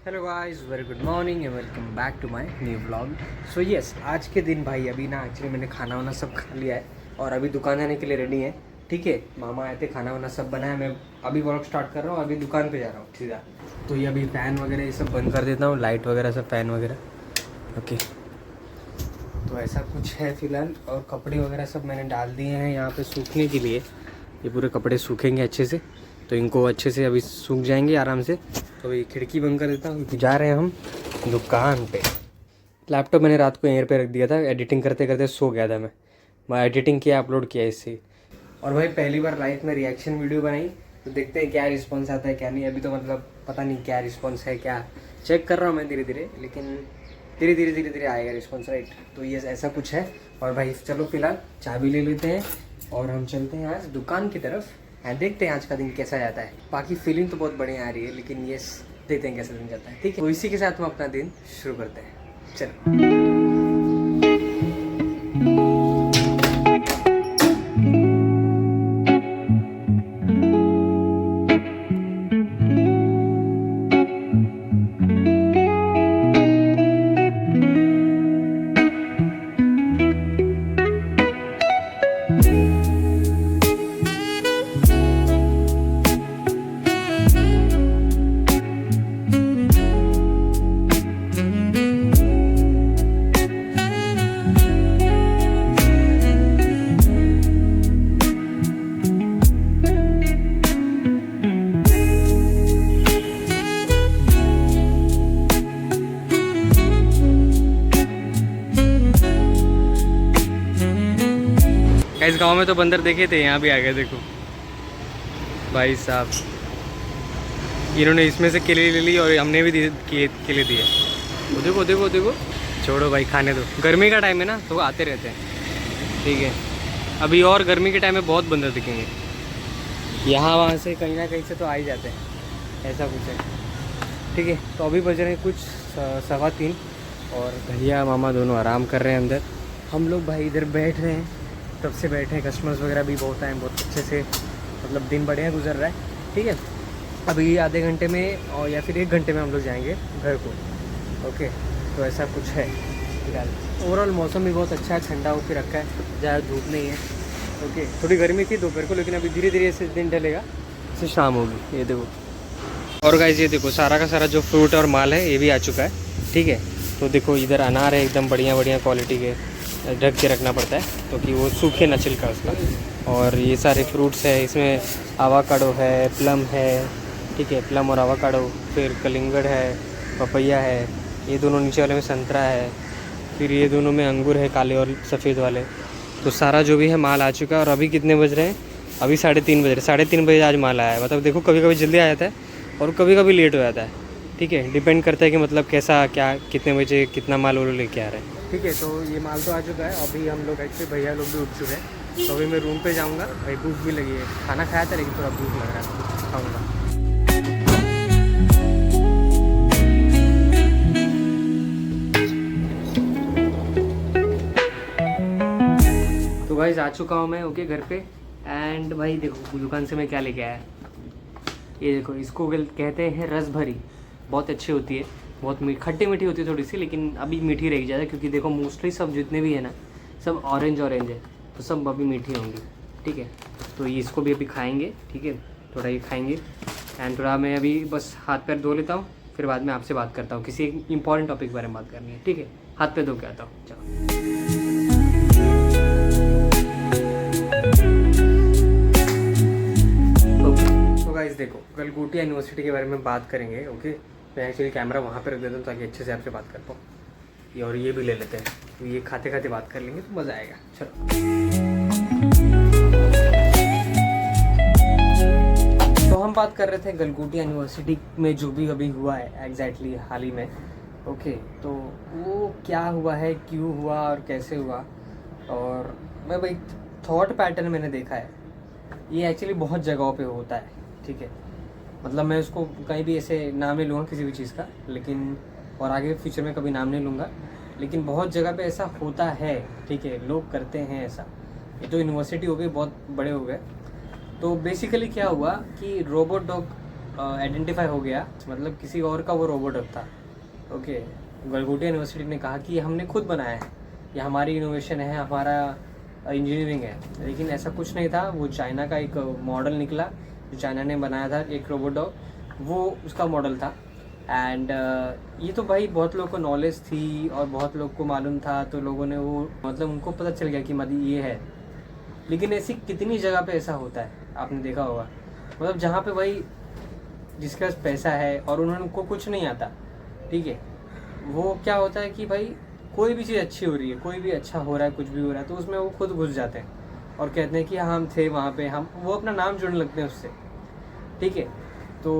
Hello guys, very good morning and welcome back to my new vlog. So yes, आज के दिन भाई अभी ना एक्चुअली मैंने खाना वाना सब खा लिया है और अभी दुकान जाने के लिए रेडी है। ठीक है, मामा आए थे, खाना वाना सब बनाया, मैं अभी व्लॉग स्टार्ट कर रहा हूँ, अभी दुकान पे जा रहा हूँ सीधा। तो ये अभी फ़ैन वगैरह ये सब बंद कर देता हूँ, लाइट वगैरह सब, फ़ैन वगैरह। ओके, तो ऐसा कुछ है फ़िलहाल। और कपड़े वगैरह सब मैंने डाल दिए हैं यहाँ पे सूखने के लिए। ये पूरे कपड़े सूखेंगे अच्छे से, तो इनको अच्छे से अभी सूख जाएंगे आराम से। तो ये खिड़की बंद कर देता हूँ, जा रहे हैं हम दुकान पे। लैपटॉप मैंने रात को एयर पे रख दिया था, एडिटिंग करते करते सो गया था मैं एडिटिंग किया, अपलोड किया इससे। और भाई पहली बार लाइफ में रिएक्शन वीडियो बनाई, तो देखते हैं क्या रिस्पॉन्स आता है क्या नहीं। अभी तो मतलब पता नहीं क्या रिस्पॉन्स है, क्या चेक कर रहा हूँ मैं धीरे धीरे, लेकिन धीरे धीरे आएगा रिस्पॉन्स, राइट। तो ये ऐसा कुछ है। और भाई चलो फिलहाल चाबी ले लेते हैं और हम चलते हैं आज दुकान की तरफ एंड देखते हैं आज का दिन कैसा जाता है। बाकी फीलिंग तो बहुत बढ़िया आ रही है, लेकिन ये देखते हैं कैसा दिन जाता है। ठीक है, तो इसी के साथ हम अपना दिन शुरू करते हैं। चलो। इस गांव में तो बंदर देखे थे, यहाँ भी आ गए। देखो भाई साहब, इन्होंने इसमें से केले ले ली और हमने भी केले दिए। वो देखो देखो देखो, छोड़ो भाई, खाने दो। गर्मी का टाइम है ना, तो आते रहते हैं। ठीक है, अभी और गर्मी के टाइम में बहुत बंदर दिखेंगे। यहाँ वहाँ से कहीं ना कहीं से तो आ ही जाते हैं, ऐसा कुछ है। ठीक है, तो अभी बज रहे हैं कुछ 3:15 और भैया मामा दोनों आराम कर रहे हैं अंदर। हम लोग भाई इधर बैठ रहे हैं, तब से बैठे हैं। कस्टमर्स वगैरह भी बहुत आए, बहुत अच्छे से, मतलब दिन बढ़िया गुजर रहा है। ठीक है, अभी आधे घंटे में और या फिर 1 घंटे में हम लोग जाएंगे घर को। ओके, तो ऐसा कुछ है फिलहाल। ओवरऑल मौसम भी बहुत अच्छा है, ठंडा होकर रखा है, ज़्यादा धूप नहीं है। ओके, थोड़ी गर्मी थी दोपहर को, लेकिन अभी धीरे धीरे से दिन ढलेगा, से शाम होगी। ये देखो, और गाइस ये देखो, सारा का सारा जो फ्रूट और माल है ये भी आ चुका है। ठीक है, तो देखो इधर अनार है, एकदम बढ़िया क्वालिटी के, ढक के रखना पड़ता है तो कि वो सूखे ना छिलका उसका। और ये सारे फ्रूट्स है, इसमें आवाकाडो है, प्लम है। ठीक है, प्लम और आवाकाडो, फिर कलिंगड़ है, पपैया है, ये दोनों नीचे वाले में संतरा है, फिर ये दोनों में अंगूर है, काले और सफ़ेद वाले। तो सारा जो भी है माल आ चुका है। और अभी कितने बज रहे हैं? अभी 3:30 बज रहे। 3:30 बजे आज माल आया है। मतलब देखो, कभी कभी जल्दी आ जाता है और कभी कभी लेट हो जाता है। ठीक है, डिपेंड करता है कि मतलब कैसा, क्या, कितने बजे कितना माल वो लोग लेके आ रहे हैं। ठीक है, तो ये माल तो आ चुका है। अभी हम लोग एक्चुअली भैया लोग भी उठ चुके हैं, तो अभी मैं रूम पे जाऊंगा। भाई भूख भी लगी है, खाना खाया था लेकिन थोड़ा भूख लग रहा है, खाऊंगा। तो भाई आ चुका हूँ मैं, ओके, घर पे। एंड भाई देखो दुकान से मैं क्या लेके आया। ये देखो, इसको कहते हैं रस भरी। बहुत अच्छी होती है, बहुत खट्टी मीठी होती है थोड़ी सी, लेकिन अभी मीठी रहेगी ज़्यादा, क्योंकि देखो मोस्टली सब जितने भी है ना, सब ऑरेंज है, तो सब अभी मीठी होंगी। ठीक है, तो ये इसको भी अभी खाएंगे। ठीक है, थोड़ा ये खाएंगे एंड थोड़ा मैं अभी बस हाथ पैर धो लेता हूँ, फिर बाद में आपसे बात करता हूँ। किसी एक इंपॉर्टेंट टॉपिक के बारे में बात करनी है। ठीक है, हाथ पैर धो के आता हूँ, चलो। तो गाइस देखो, गलगोटिया यूनिवर्सिटी के बारे में बात करेंगे। ओके, मैं एक्चुअली कैमरा वहाँ पे रख देता हूँ ताकि अच्छे से आपसे बात कर पाऊँ। ये और ये भी ले लेते हैं, तो ये खाते खाते बात कर लेंगे तो मज़ा आएगा। चलो, तो हम बात कर रहे थे गलगोटिया यूनिवर्सिटी में जो भी अभी हुआ है एग्जैक्टली हाल ही में। ओके, तो वो क्या हुआ है, क्यों हुआ और कैसे हुआ। और मैं भाई थॉट पैटर्न मैंने देखा है, ये एक्चुअली बहुत जगहों पे होता है। ठीक है, मतलब मैं उसको कहीं भी ऐसे नाम नहीं लूँगा किसी भी चीज़ का, लेकिन और आगे फ्यूचर में कभी नाम नहीं लूँगा, लेकिन बहुत जगह पे ऐसा होता है। ठीक है, लोग करते हैं ऐसा। ये तो यूनिवर्सिटी हो गई, बहुत बड़े हो गए। तो बेसिकली क्या हुआ कि रोबोट डॉग आइडेंटिफाई हो गया, मतलब किसी और का वो रोबोट था। ओके, गलगोटिया यूनिवर्सिटी ने कहा कि हमने खुद बनाया है, ये हमारी इनोवेशन है, हमारा इंजीनियरिंग है। लेकिन ऐसा कुछ नहीं था, वो चाइना का एक मॉडल निकला जो चाइना ने बनाया था, एक रोबोट डॉग, वो उसका मॉडल था। एंड ये तो भाई बहुत लोगों को नॉलेज थी और बहुत लोग को मालूम था, तो लोगों ने वो मतलब उनको पता चल गया कि मतलब ये है। लेकिन ऐसी कितनी जगह पे ऐसा होता है, आपने देखा होगा, मतलब जहाँ पे भाई जिसके पास पैसा है और उनको कुछ नहीं आता, ठीक है, वो क्या होता है कि भाई कोई भी चीज़ अच्छी हो रही है, कोई भी अच्छा हो रहा है, कुछ भी हो रहा है, तो उसमें वो खुद घुस जाते हैं और कहते हैं कि हम थे वहाँ पे, हम वो अपना नाम जोड़ने लगते हैं उससे, ठीक है। तो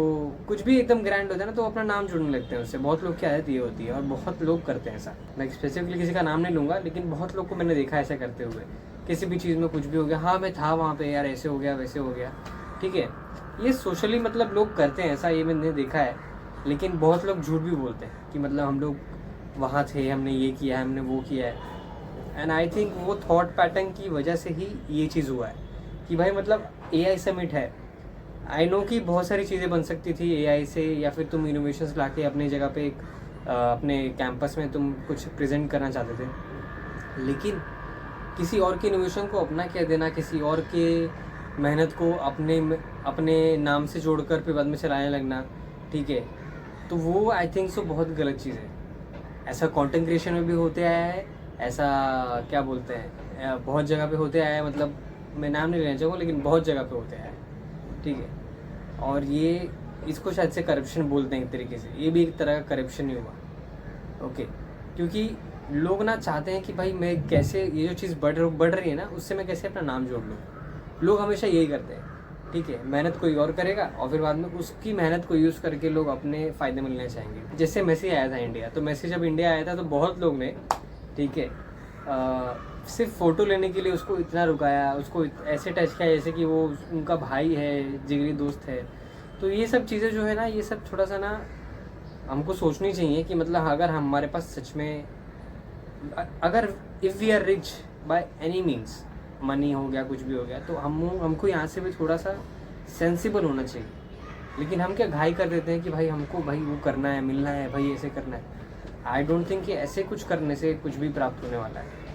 कुछ भी एकदम ग्रैंड होता है ना, तो अपना नाम जोड़ने लगते हैं उससे। बहुत लोग की आदत ये होती है और बहुत लोग करते हैं ऐसा। मैं स्पेसिफिकली किसी का नाम नहीं लूँगा, लेकिन बहुत लोग को मैंने देखा ऐसा करते हुए। किसी भी चीज़ में कुछ भी हो गया, हाँ मैं था वहाँ पे यार, ऐसे हो गया वैसे हो गया, ठीक है। ये सोशली मतलब लोग करते हैं ऐसा, ये मैंने देखा है। लेकिन बहुत लोग झूठ भी बोलते हैं कि मतलब हम लोग वहाँ थे, हमने ये किया है, हमने वो किया है। एंड आई थिंक वो थॉट पैटर्न की वजह से ही ये चीज़ हुआ है कि भाई मतलब AI समिट है। आई नो कि बहुत सारी चीज़ें बन सकती थी AI से, या फिर तुम इनोवेशंस ला के अपनी जगह पे एक अपने कैंपस में तुम कुछ प्रेजेंट करना चाहते थे। लेकिन किसी और के इनोवेशन को अपना कह देना, किसी और के मेहनत को अपने नाम से जोड़कर फिर बाद में चलाने लगना, ठीक है, तो वो आई थिंक सो बहुत गलत चीज़ है। ऐसा कंटेंट क्रिएशन में भी होते आया है, ऐसा क्या बोलते हैं बहुत जगह पे होते आया है, मतलब मैं नाम नहीं लेना चाहूँगा, लेकिन बहुत जगह पे होते आया है, ठीक है। और ये इसको शायद से करप्शन बोलते हैं एक तरीके से, ये भी एक तरह का करप्शन ही हुआ। ओके, क्योंकि लोग ना चाहते हैं कि भाई मैं कैसे ये जो चीज़ बढ़ रही है ना, उससे मैं कैसे अपना नाम जोड़ लूँ। लोग हमेशा यही करते हैं, ठीक है। मेहनत कोई और करेगा और फिर बाद में उसकी मेहनत को यूज़ करके लोग अपने फ़ायदे में लेना चाहेंगे। जैसे मेसी आया था इंडिया, तो मेसी जब इंडिया आया था तो बहुत लोग ने, ठीक है, सिर्फ फ़ोटो लेने के लिए उसको इतना रुकाया, उसको ऐसे टच किया जैसे कि वो उनका भाई है, जिगरी दोस्त है। तो ये सब चीज़ें जो है ना, ये सब थोड़ा सा ना हमको सोचनी चाहिए कि मतलब अगर हमारे पास सच में, अगर if we are rich by any means, money हो गया, कुछ भी हो गया, तो हमको यहाँ से भी थोड़ा सा सेंसिबल होना चाहिए। लेकिन हम क्या घाई कर देते हैं कि भाई हमको भाई वो करना है, मिलना है, भाई ऐसे करना है। आई डोंट थिंक कि ऐसे कुछ करने से कुछ भी प्राप्त होने वाला है।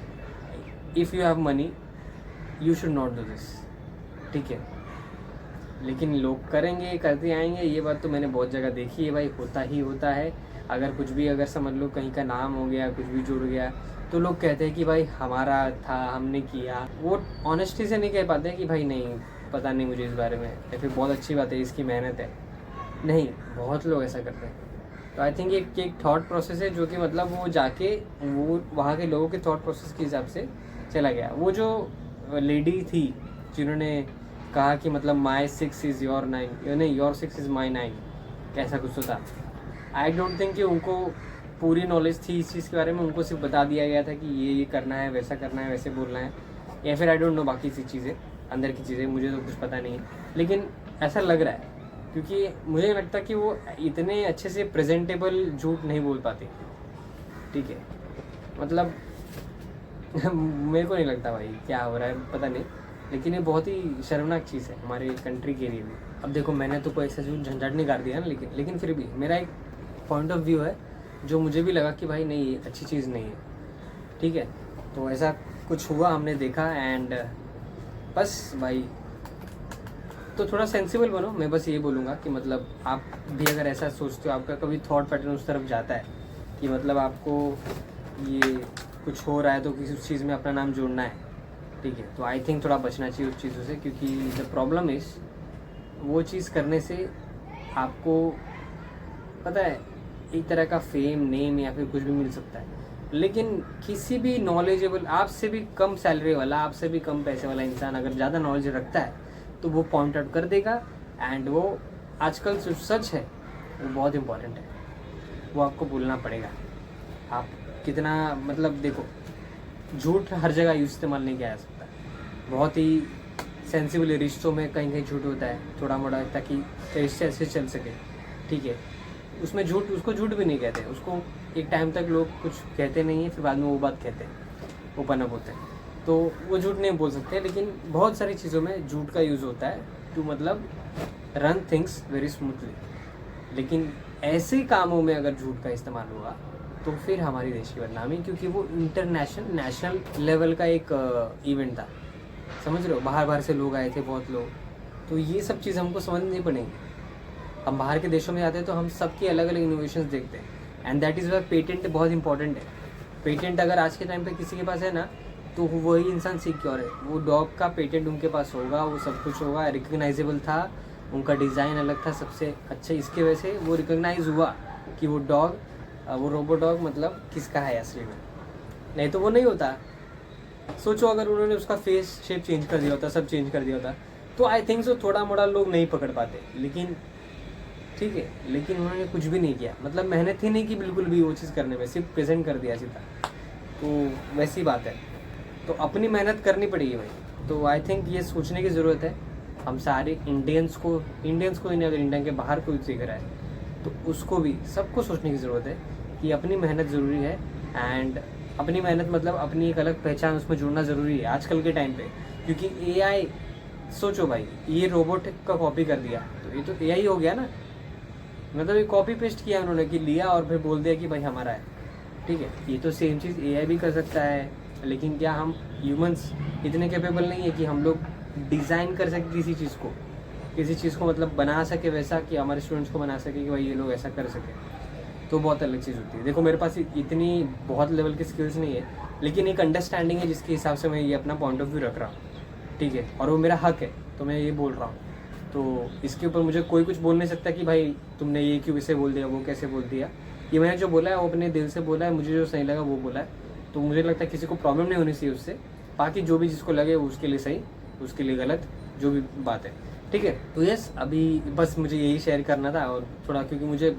If you have money you should not do this, ठीक है। लेकिन लोग करेंगे, करते आएंगे, ये बात तो मैंने बहुत जगह देखी है भाई, होता ही होता है। अगर कुछ भी, अगर समझ लो कहीं का नाम हो गया, कुछ भी जुड़ गया, तो लोग कहते हैं कि भाई हमारा था, हमने किया। वो ऑनेस्टी से नहीं कह पाते कि भाई नहीं, पता नहीं मुझे इस बारे में, या फिर बहुत अच्छी बात है, इसकी मेहनत है। नहीं, बहुत लोग ऐसा करते हैं। तो आई थिंक एक थॉट प्रोसेस है जो कि मतलब वो जाके वो वहाँ के लोगों के थॉट प्रोसेस के हिसाब से चला गया। वो जो लेडी थी जिन्होंने कहा कि मतलब माई 6 इज़ योर 9, नहीं योर 6 इज़ माई 9, कैसा कुछ तो था। आई डोंट थिंक कि उनको पूरी नॉलेज थी इस चीज़ के बारे में, उनको सिर्फ बता दिया गया था कि ये करना है, वैसा करना है, वैसे बोलना है, या फिर आई डोंट नो बाकी सी चीज़ें, अंदर की चीज़ें, मुझे तो कुछ पता नहीं है। लेकिन ऐसा लग रहा है, क्योंकि मुझे लगता कि वो इतने अच्छे से प्रेजेंटेबल झूठ नहीं बोल पाती, ठीक है। मतलब मेरे को नहीं लगता भाई क्या हो रहा है, पता नहीं। लेकिन ये बहुत ही शर्मनाक चीज़ है हमारे कंट्री के लिए भी। अब देखो, मैंने तो कोई ऐसा झंझट नहीं कर दिया ना, लेकिन फिर भी मेरा एक पॉइंट ऑफ व्यू है जो मुझे भी लगा कि भाई नहीं, ये अच्छी चीज़ नहीं है, ठीक है। तो ऐसा कुछ हुआ, हमने देखा, एंड बस भाई तो थोड़ा सेंसिबल बनो। मैं बस ये बोलूँगा कि मतलब आप भी अगर ऐसा सोचते हो, आपका कभी थॉट पैटर्न उस तरफ जाता है कि मतलब आपको ये कुछ हो रहा है तो किसी उस चीज़ में अपना नाम जोड़ना है, ठीक है, तो आई थिंक थोड़ा बचना चाहिए उस चीज़ों से। क्योंकि द प्रॉब्लम इज़, वो चीज़ करने से आपको पता है एक तरह का फेम, नेम या फिर कुछ भी मिल सकता है। लेकिन किसी भी नॉलेजेबल, आपसे भी कम सैलरी वाला, आपसे भी कम पैसे वाला इंसान अगर ज़्यादा नॉलेज रखता है तो वो पॉइंट आउट कर देगा। एंड वो आजकल जो सच है वो बहुत इम्पॉर्टेंट है, वो आपको बोलना पड़ेगा। आप कितना, मतलब देखो, झूठ हर जगह इस्तेमाल नहीं किया जा सकता। बहुत ही सेंसिबल रिश्तों में कहीं कहीं झूठ होता है थोड़ा मोड़ा, ताकि रिश्ते ऐसे चल सके, ठीक है। उसमें झूठ, उसको झूठ भी नहीं कहते, उसको एक टाइम तक लोग कुछ कहते नहीं हैं, फिर बाद में वो बात कहते हैं, ओपन अप होते हैं, तो वो झूठ नहीं बोल सकते। लेकिन बहुत सारी चीज़ों में झूठ का यूज़ होता है, तो मतलब रन थिंग्स वेरी स्मूथली। लेकिन ऐसे कामों में अगर झूठ का इस्तेमाल हुआ तो फिर हमारी देश की बदनामी, क्योंकि वो नेशनल लेवल का एक इवेंट था, समझ रहे हो। बाहर से लोग आए थे, बहुत लोग। तो ये सब चीज़ हमको समझनी पड़ेंगी। हम बाहर के देशों में जाते हैं तो हम सबकी अलग अलग इनोवेशंस देखते हैं, and that is why patent बहुत इंपॉर्टेंट है। पेटेंट अगर आज के टाइम पे किसी के पास है ना, तो वही इंसान सिक्योर है। वो डॉग का पेटेंट उनके पास होगा, वो सब कुछ होगा, रिकग्नाइजेबल था, उनका डिज़ाइन अलग था सबसे अच्छा, इसके वजह से वो रिकग्नाइज हुआ कि वो डॉग, वो रोबो डॉग मतलब किसका है असली में। नहीं तो वो नहीं होता। सोचो अगर उन्होंने उसका फेस शेप चेंज कर दिया होता, सब चेंज कर दिया होता, तो आई थिंक सो थोड़ा मोड़ा लोग नहीं पकड़ पाते। लेकिन ठीक है, लेकिन उन्होंने कुछ भी नहीं किया, मतलब मेहनत ही नहीं की बिल्कुल भी वो चीज़ करने में, सिर्फ प्रेजेंट कर दिया सीधा। तो वैसी बात है, तो अपनी मेहनत करनी पड़ेगी भाई। तो आई थिंक ये सोचने की ज़रूरत है हम सारे इंडियंस को ही नहीं, अगर इंडिया के बाहर कोई सीख रहा है तो उसको भी, सबको सोचने की ज़रूरत है कि अपनी मेहनत ज़रूरी है। एंड अपनी मेहनत मतलब अपनी एक अलग पहचान, उसमें जुड़ना ज़रूरी है आजकल के टाइम पे। क्योंकि एआई, सोचो भाई, ये रोबोट का कॉपी कर दिया तो ये तो एआई हो गया ना, मतलब ये कॉपी पेस्ट किया उन्होंने, कि लिया और फिर बोल दिया कि भाई हमारा है। ठीक है, ये तो सेम चीज़ एआई भी कर सकता है। लेकिन क्या हम ह्यूमंस इतने कैपेबल नहीं है कि हम लोग डिज़ाइन कर सके किसी चीज़ को मतलब बना सके वैसा, कि हमारे स्टूडेंट्स को बना सके कि भाई ये लोग ऐसा कर सके। तो बहुत अलग चीज़ होती है। देखो मेरे पास इतनी बहुत लेवल की स्किल्स नहीं है, लेकिन एक अंडरस्टैंडिंग है जिसके हिसाब से मैं ये अपना पॉइंट ऑफ व्यू रख रहा हूँ। ठीक है, और वो मेरा हक है, तो मैं ये बोल रहा हूँ। तो इसके ऊपर मुझे कोई कुछ बोल नहीं सकता कि भाई तुमने ये क्यों इसे बोल दिया, वो कैसे बोल दिया। ये मैंने जो बोला है वो अपने दिल से बोला है, मुझे जो सही लगा वो बोला है। तो मुझे लगता है किसी को प्रॉब्लम नहीं होनी चाहिए उससे। बाकी जो भी जिसको लगे उसके लिए सही, उसके लिए गलत, जो भी बात है। ठीक है, तो यस, अभी बस मुझे यही शेयर करना था, और थोड़ा क्योंकि मुझे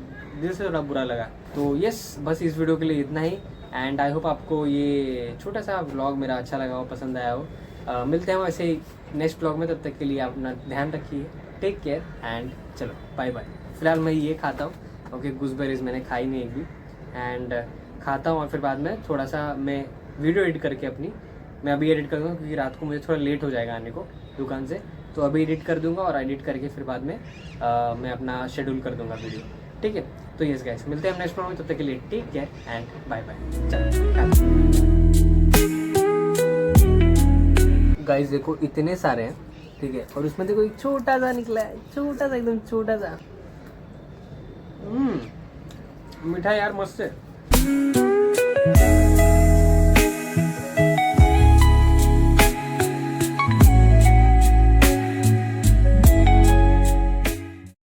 दिल से थोड़ा बुरा लगा। तो यस, बस इस वीडियो के लिए इतना ही। एंड आई होप आपको ये छोटा सा व्लॉग मेरा अच्छा लगा हो, पसंद आया हो। मिलते हैं वैसे ही नेक्स्ट व्लॉग में, तब तक के लिए अपना ध्यान रखिए, टेक केयर एंड चलो बाय बाय। फिलहाल मैं ये खाता हूँ, ओके, गूसबेरीज मैंने खाई नहीं एक भी, एंड खाता हूँ, और फिर बाद में थोड़ा सा मैं वीडियो एडिट करके मैं अभी एडिट कर दूँगा, क्योंकि रात को मुझे थोड़ा लेट हो जाएगा आने को दुकान से। तो अभी एडिट कर दूँगा, और एडिट करके फिर बाद में मैं अपना शेड्यूल कर दूँगा वीडियो। ठीक है, तो यस गाइस, मिलते हैं नेक्स्ट व्लॉग में, तब तक के लिए take care and bye bye. Guys देखो इतने सारे हैं, ठीक है, और उसमें देखो एक छोटा सा निकला है, छोटा सा, एकदम छोटा सा। मिठाई यार मस्त है।